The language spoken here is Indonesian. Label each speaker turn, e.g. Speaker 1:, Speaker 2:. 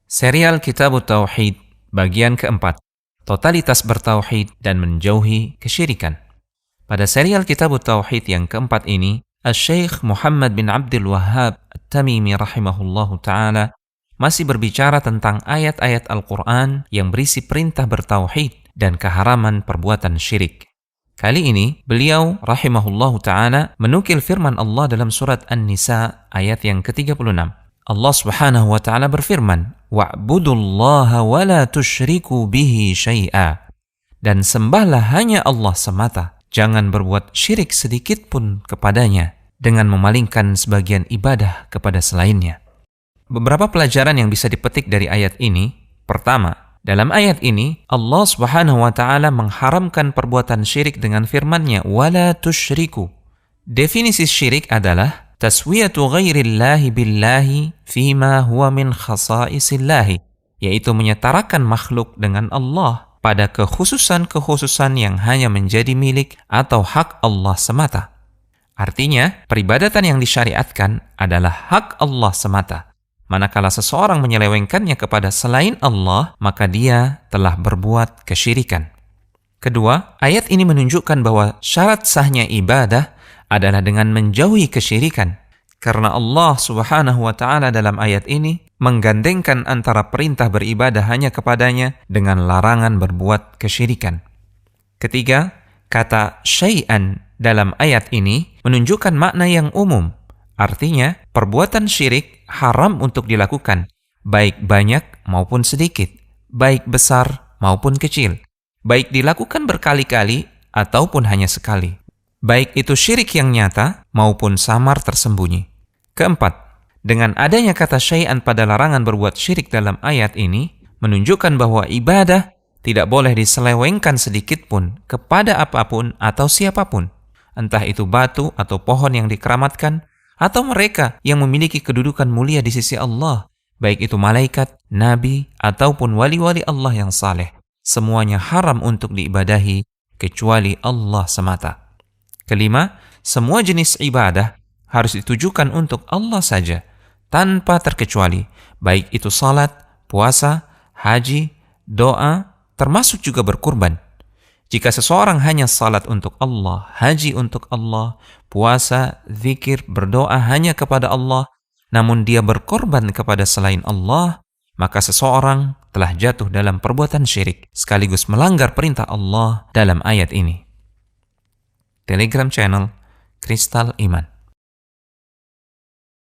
Speaker 1: Serial Kitabut Tauhid, bagian keempat, totalitas bertauhid dan menjauhi kesyirikan. Pada serial Kitabut Tauhid yang keempat ini, Asy-Syaikh Muhammad bin Abdul Wahhab At-Tamimi rahimahullahu ta'ala masih berbicara tentang ayat-ayat Al-Quran yang berisi perintah bertauhid dan keharaman perbuatan syirik. Kali ini, beliau rahimahullahu ta'ala menukil firman Allah dalam surat An-Nisa ayat yang ke-36. Allah Subhanahu wa ta'ala berfirman, "Wa'budullaha wa la tusyriku bihi syai'a." Dan sembahlah hanya Allah semata, jangan berbuat syirik sedikit pun kepadanya dengan memalingkan sebagian ibadah kepada selainnya. Beberapa pelajaran yang bisa dipetik dari ayat ini. Pertama, dalam ayat ini Allah Subhanahu wa ta'ala mengharamkan perbuatan syirik dengan firman-Nya, "Wa la tusyriku." Definisi syirik adalah taswiyatu ghairillahi billahi fima huwa min khasaisillahi, yaitu menyetarakan makhluk dengan Allah pada kekhususan-kekhususan yang hanya menjadi milik atau hak Allah semata. Artinya, peribadatan yang disyariatkan adalah hak Allah semata. Manakala seseorang menyelewengkannya kepada selain Allah, maka dia telah berbuat kesyirikan. Kedua, ayat ini menunjukkan bahwa syarat sahnya ibadah adalah dengan menjauhi kesyirikan. Karena Allah Subhanahu wa ta'ala dalam ayat ini menggandengkan antara perintah beribadah hanya kepadanya dengan larangan berbuat kesyirikan. Ketiga, kata syai'an dalam ayat ini menunjukkan makna yang umum. Artinya, perbuatan syirik haram untuk dilakukan, baik banyak maupun sedikit, baik besar maupun kecil, baik dilakukan berkali-kali ataupun hanya sekali, baik itu syirik yang nyata maupun samar tersembunyi. Keempat, dengan adanya kata syai'an pada larangan berbuat syirik dalam ayat ini, menunjukkan bahwa ibadah tidak boleh diselewengkan sedikit pun kepada apapun atau siapapun, entah itu batu atau pohon yang dikeramatkan, atau mereka yang memiliki kedudukan mulia di sisi Allah, baik itu malaikat, nabi, ataupun wali-wali Allah yang saleh. Semuanya haram untuk diibadahi kecuali Allah semata. Kelima, semua jenis ibadah harus ditujukan untuk Allah saja, tanpa terkecuali, baik itu salat, puasa, haji, doa, termasuk juga berkurban. Jika seseorang hanya salat untuk Allah, haji untuk Allah, puasa, zikir, berdoa hanya kepada Allah, namun dia berkorban kepada selain Allah, maka seseorang telah jatuh dalam perbuatan syirik, sekaligus melanggar perintah Allah dalam ayat ini. Telegram channel Kristal Iman.